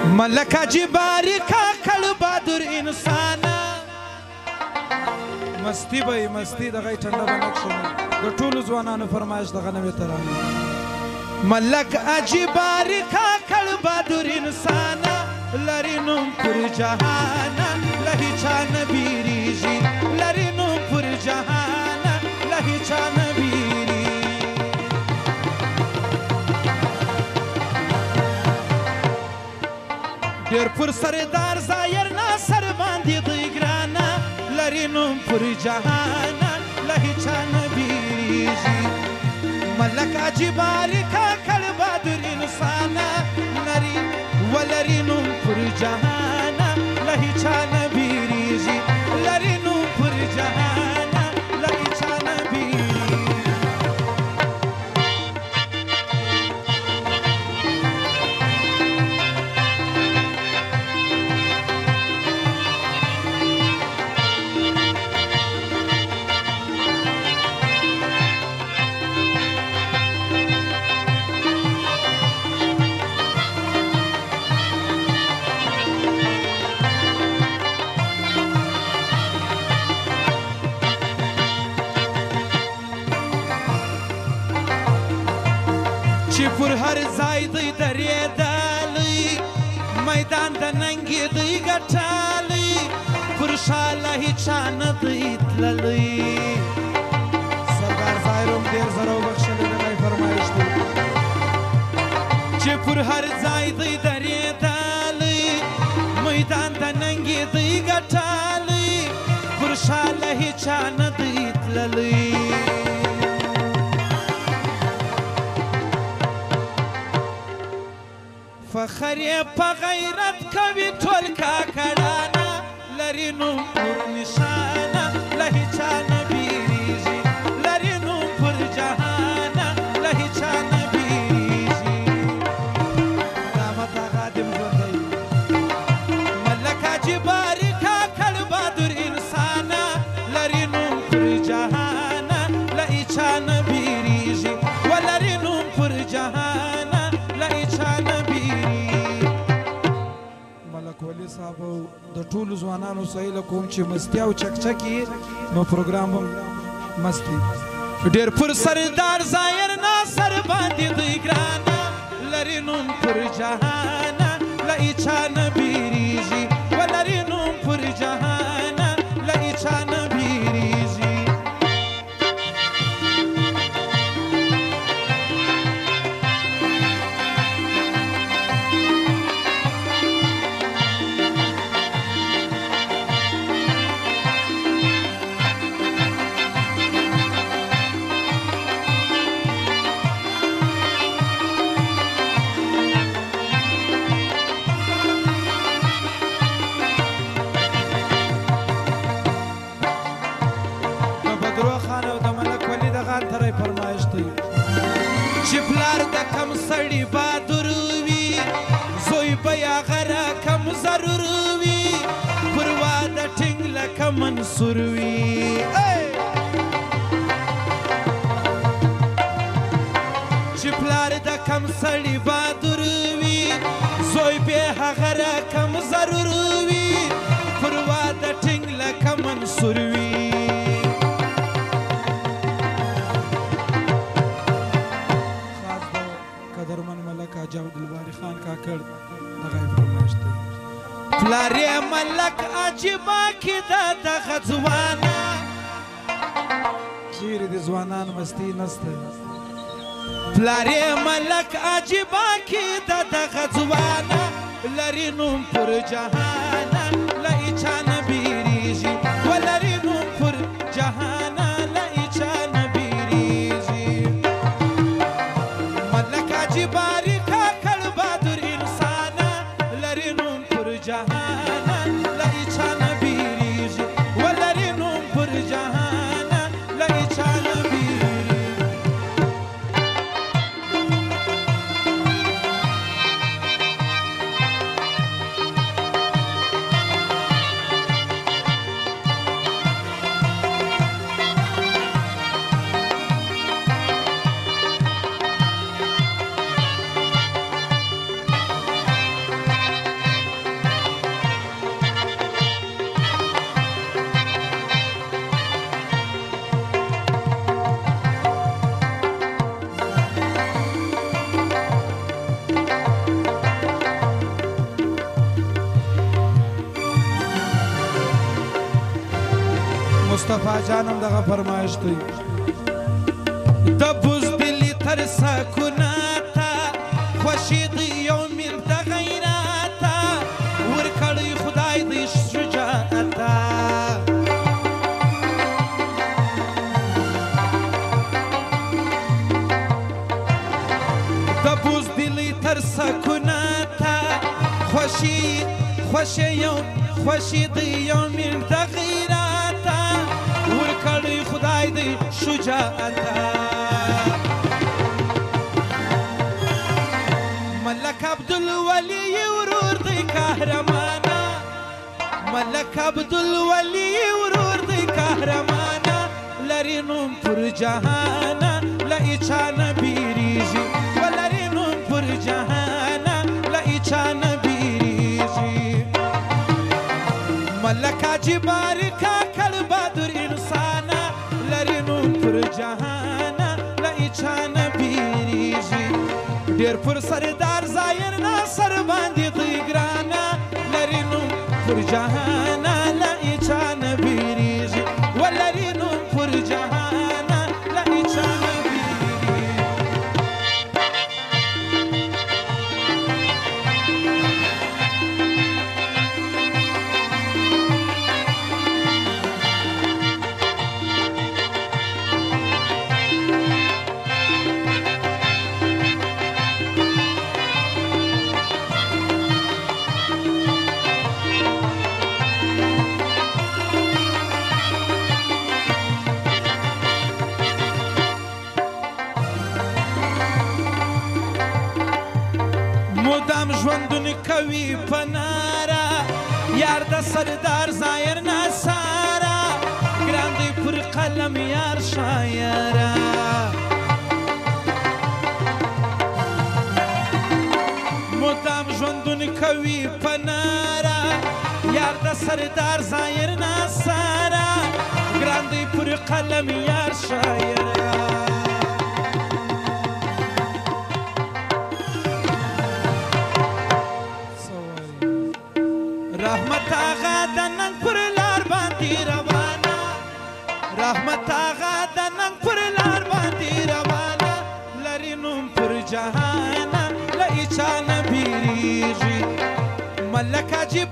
ملک جباری کا کل بادر انسان مستی بای مستی دغه ټنده بنک شنو د ټولو ځوانانو فرمایش دغه نوې ترانه ملک جباری کا کل بادر انسان لري نوم پر جهان له هیچا نه بیریږي لري نوم پر جهان له هیچا نه بیریږي ډېر پر سردار ظاهر ناصر باندې دوی ګرانه لري نوم پر جهان له هیچا نه بیریږي ملک جباری کا کل بادر انسان لري ولري نوم پر جهان له هیچا نه بیریږي لري نوم پر جهان له هیچا نه بیریږي چې پر هر ځای دوی درېدلی میدان د ننګې دوی ګټلی پر شا له هیچا نه دوی تللی سردار ظاهر هم ډېر زره وبخښلی دغه فرمایش دی چې پر هر ځای دوی درېدلی میدان د ننګې دوی ګټلی پر شا له هیچا نه دوی تللی فخر یې په غیرت کوي ټول کاکړانه لري نوم پر نشانه له هیچا نه بیریږي لري نوم پر جهانه له هیچا نه بیریږي رحمت آغا دې ژوندی ملک جباري کاکړ بهادر انسانه لري نوم پر جهانه له هیچا نه بیریږي ولري نوم پر جهانه له هیچا نه ولی صاحب د ټولو ځوانانو سهیله کوم چې مستي او چکچکي نو پروګرام هم مستی ډېر پر سردار ظاهر ناصر باندې دوی ګرانه لري نوم پر جهان له هیچا نه بیریږي ولري نوم پر جهان له هیچا نه بیریږي چې پلار د کم سړي بهادر وي زوی به یې هغه کم ضرور وي پر واده ټینګ لکه منصور وي چې پلار د کم سړي بهادر وي زوی به یې هغه کم ضرور وي پر واده ټینګ لکه منصور وي جاود الباری خان کاکړ دغه فرمایش دی پلار یې ملک عجیبه کې ده دغه ځوانه چیرې د ځوانان مستی نسته پلار یې ملک عجیبه کې ده دغه ځوانه لري نوم پر جهان له هیچا نه بیریږي ولري نوم پر جهان له هیچا نه بیریږي ملک عجیبه جهان له هیچا نه بیریږي ولري نوم پر جهان له هیچا نه بیریږي مصطفی جانم دغه فرمایش دی د بزدلي تر سکوناته خوښي د یو مل د غیراته ورکړی خدای د شجاعته د بزدلي تر سکوناته خوښي د یو مل د غیراته ورکړی خدای د شجاعته ملک عبدالولی ورور دی قهرمانه ملک عبدالولی ورور دی قهرمانه لري نوم پر جهانه له هیچا نه بیریږي ولري نوم پر جهانه له هیچا نه بیریږي ملک حاجي بارک کاکړ بهادر انسانه لري نوم پر جهانه له هیچا نه بیریږي ډېر پر سردار ظاهر ناصر باندې دوی ګرانه لري نوم پر جهانه له هیچا نه بیریږي ولري نوم پر جهانه له هیچا نه بیریږي مدام ژوندون کوي په ناره یار د سردار ظاهر ناصاره ګران دی پر قلم یار شاعره مدام ژوندون کوي په ناره یار د سردار ظاهر ناصاره ګران دی پر قلم یار شاعره رحمت آغا د ننګ پر لار باندې روانه رحمت آغا د ننګ پر لار باندې روانه لري نوم پر جهانه له هیچا نه بیریږي ملک حاجي